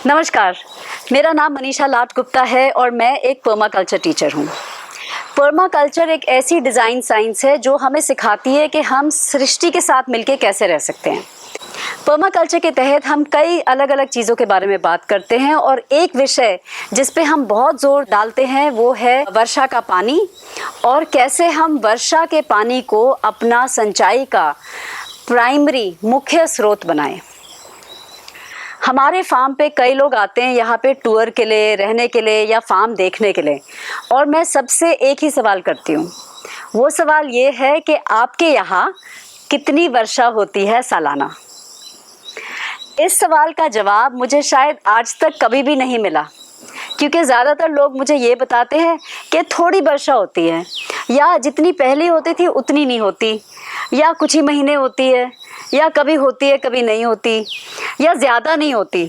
नमस्कार, मेरा नाम मनीषा लाट गुप्ता है और मैं एक पर्माकल्चर टीचर हूँ। पर्माकल्चर एक ऐसी डिज़ाइन साइंस है जो हमें सिखाती है कि हम सृष्टि के साथ मिलकर कैसे रह सकते हैं। पर्माकल्चर के तहत हम कई अलग अलग चीज़ों के बारे में बात करते हैं और एक विषय जिस पे हम बहुत ज़ोर डालते हैं वो है वर्षा का पानी और कैसे हम वर्षा के पानी को अपना सिंचाई का प्राइमरी मुख्य स्रोत बनाएं। हमारे फार्म पे कई लोग आते हैं यहाँ पे टूर के लिए, रहने के लिए या फार्म देखने के लिए, और मैं सबसे एक ही सवाल करती हूँ। वो सवाल ये है कि आपके यहाँ कितनी वर्षा होती है सालाना। इस सवाल का जवाब मुझे शायद आज तक कभी भी नहीं मिला, क्योंकि ज़्यादातर लोग मुझे ये बताते हैं कि थोड़ी वर्षा होती है, या जितनी पहले होती थी उतनी नहीं होती, या कुछ ही महीने होती है, या कभी होती है कभी नहीं होती, या ज़्यादा नहीं होती।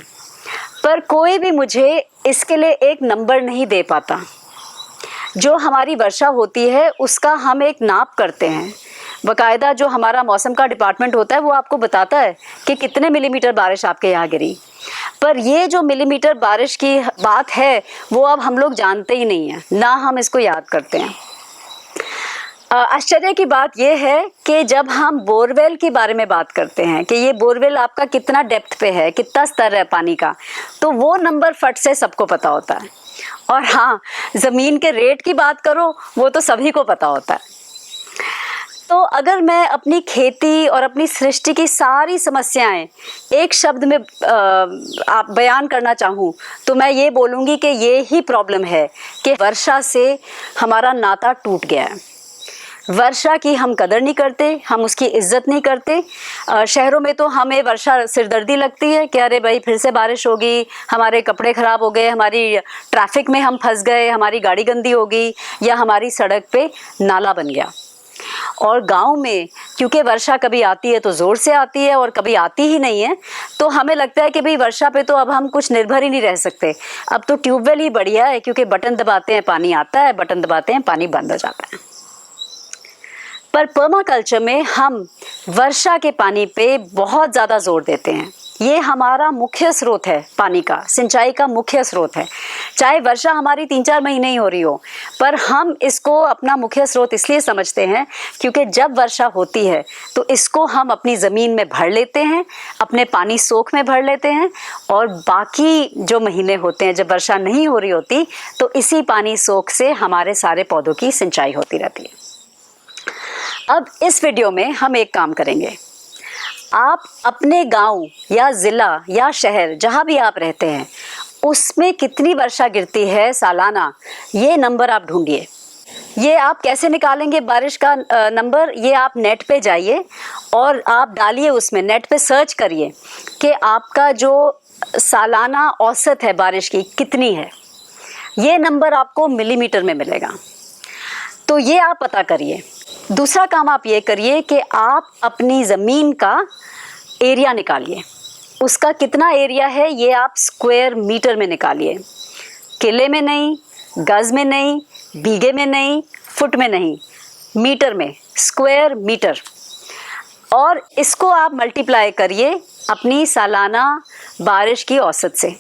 पर कोई भी मुझे इसके लिए एक नंबर नहीं दे पाता। जो हमारी वर्षा होती है उसका हम एक नाप करते हैं। बाकायदा जो हमारा मौसम का डिपार्टमेंट होता है वो आपको बताता है कि कितने मिलीमीटर बारिश आपके यहाँ गिरी। पर ये जो मिलीमीटर बारिश की बात है वो अब हम लोग जानते ही नहीं हैं, ना हम इसको याद करते हैं। आश्चर्य की बात यह है कि जब हम बोरवेल के बारे में बात करते हैं कि ये बोरवेल आपका कितना डेप्थ पे है, कितना स्तर है पानी का, तो वो नंबर फट से सबको पता होता है। और हाँ, ज़मीन के रेट की बात करो वो तो सभी को पता होता है। तो अगर मैं अपनी खेती और अपनी सृष्टि की सारी समस्याएं एक शब्द में आप बयान करना चाहूँ तो मैं ये बोलूँगी कि ये ही प्रॉब्लम है कि वर्षा से हमारा नाता टूट गया है। वर्षा की हम कदर नहीं करते, हम उसकी इज्जत नहीं करते। शहरों में तो हमें वर्षा सिरदर्दी लगती है कि अरे भाई फिर से बारिश होगी, हमारे कपड़े ख़राब हो गए, हमारी ट्रैफिक में हम फंस गए, हमारी गाड़ी गंदी होगी, या हमारी सड़क पे नाला बन गया। और गांव में क्योंकि वर्षा कभी आती है तो ज़ोर से आती है और कभी आती ही नहीं है, तो हमें लगता है कि भाई वर्षा पे तो अब हम कुछ निर्भर ही नहीं रह सकते। अब तो ट्यूबवेल ही बढ़िया है, क्योंकि बटन दबाते हैं पानी आता है, बटन दबाते हैं पानी बंद हो जाता है। पर पर्माकल्चर में हम वर्षा के पानी पे बहुत ज़्यादा जोर देते हैं। ये हमारा मुख्य स्रोत है, पानी का, सिंचाई का मुख्य स्रोत है। चाहे वर्षा हमारी 3-4 महीने ही हो रही हो, पर हम इसको अपना मुख्य स्रोत इसलिए समझते हैं क्योंकि जब वर्षा होती है तो इसको हम अपनी ज़मीन में भर लेते हैं, अपने पानी सोख में भर लेते हैं, और बाकी जो महीने होते हैं जब वर्षा नहीं हो रही होती तो इसी पानी सोख से हमारे सारे पौधों की सिंचाई होती रहती है। अब इस वीडियो में हम एक काम करेंगे। आप अपने गांव या ज़िला या शहर जहां भी आप रहते हैं उसमें कितनी वर्षा गिरती है सालाना, ये नंबर आप ढूंढिए। ये आप कैसे निकालेंगे बारिश का नंबर? ये आप नेट पे जाइए और आप डालिए, उसमें नेट पे सर्च करिए कि आपका जो सालाना औसत है बारिश की कितनी है। ये नंबर आपको मिलीमीटर में मिलेगा, तो ये आप पता करिए। दूसरा काम आप ये करिए कि आप अपनी ज़मीन का एरिया निकालिए। उसका कितना एरिया है ये आप स्क्वायर मीटर में निकालिए। किले में नहीं, गज में नहीं, बीघे में नहीं, फुट में नहीं, मीटर में, स्क्वायर मीटर। और इसको आप मल्टीप्लाई करिए अपनी सालाना बारिश की औसत से।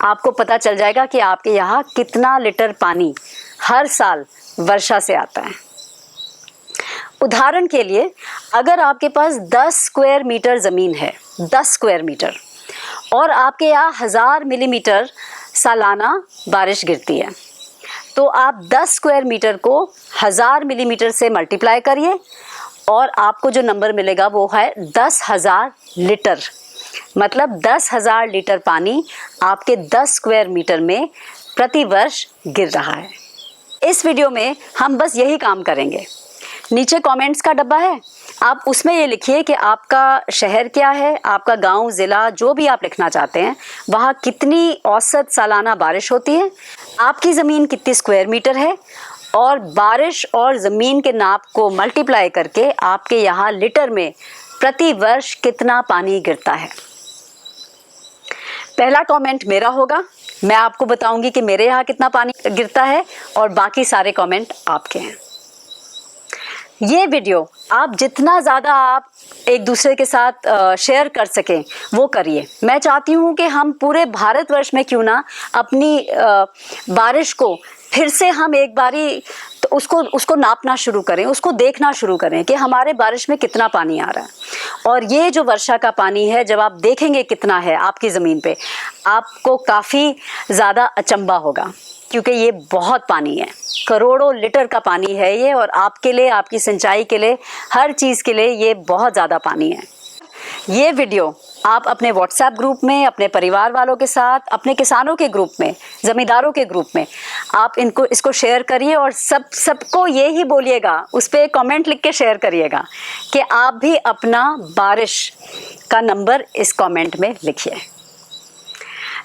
आपको पता चल जाएगा कि आपके यहाँ कितना लीटर पानी हर साल वर्षा से आता है। उदाहरण के लिए, अगर आपके पास 10 स्क्वायर मीटर ज़मीन है, 10 स्क्वायर मीटर, और आपके यहाँ 1000 मिलीमीटर सालाना बारिश गिरती है, तो आप 10 स्क्वायर मीटर को 1000 मिलीमीटर से मल्टीप्लाई करिए और आपको जो नंबर मिलेगा वो है 10,000 लीटर। मतलब 10,000 लीटर पानी आपके 10 स्क्वायर मीटर में प्रति वर्ष गिर रहा है। इस वीडियो में हम बस यही काम करेंगे। नीचे कमेंट्स का डब्बा है, आप उसमें ये लिखिए कि आपका शहर क्या है, आपका गांव, ज़िला, जो भी आप लिखना चाहते हैं, वहाँ कितनी औसत सालाना बारिश होती है, आपकी ज़मीन कितनी स्क्वायर मीटर है, और बारिश और ज़मीन के नाप को मल्टीप्लाई करके आपके यहाँ लीटर में प्रति वर्ष कितना पानी गिरता है। पहला कमेंट मेरा होगा, मैं आपको बताऊंगी कि मेरे यहाँ कितना पानी गिरता है, और बाकी सारे कमेंट आपके हैं। ये वीडियो आप जितना ज़्यादा आप एक दूसरे के साथ शेयर कर सकें वो करिए। मैं चाहती हूँ कि हम पूरे भारतवर्ष में क्यों ना अपनी बारिश को फिर से हम एक बारी तो उसको नापना शुरू करें, उसको देखना शुरू करें कि हमारे बारिश में कितना पानी आ रहा है। और ये जो वर्षा का पानी है, जब आप देखेंगे कितना है आपकी ज़मीन पे, आपको काफ़ी ज़्यादा अचंभा होगा, क्योंकि ये बहुत पानी है, करोड़ों लीटर का पानी है ये, और आपके लिए, आपकी सिंचाई के लिए, हर चीज़ के लिए ये बहुत ज़्यादा पानी है। ये वीडियो आप अपने व्हाट्सएप ग्रुप में, अपने परिवार वालों के साथ, अपने किसानों के ग्रुप में, ज़मींदारों के ग्रुप में आप इसको शेयर करिए, और सबको ये ही बोलिएगा, उस पर कमेंट लिख के शेयर करिएगा कि आप भी अपना बारिश का नंबर इस कमेंट में लिखिए।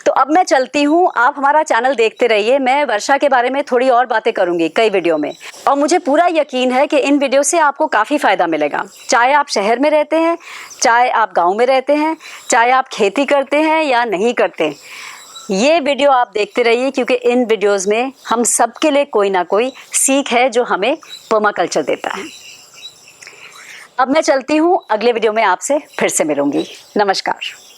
तो अब मैं चलती हूँ, आप हमारा चैनल देखते रहिए। मैं वर्षा के बारे में थोड़ी और बातें करूँगी कई वीडियो में, और मुझे पूरा यकीन है कि इन वीडियो से आपको काफ़ी फ़ायदा मिलेगा। चाहे आप शहर में रहते हैं, चाहे आप गांव में रहते हैं, चाहे आप खेती करते हैं या नहीं करते, ये वीडियो आप देखते रहिए, क्योंकि इन वीडियोज़ में हम सब के लिए कोई ना कोई सीख है जो हमें पर्माकल्चर देता है। अब मैं चलती हूँ, अगले वीडियो में आपसे फिर से मिलूँगी। नमस्कार।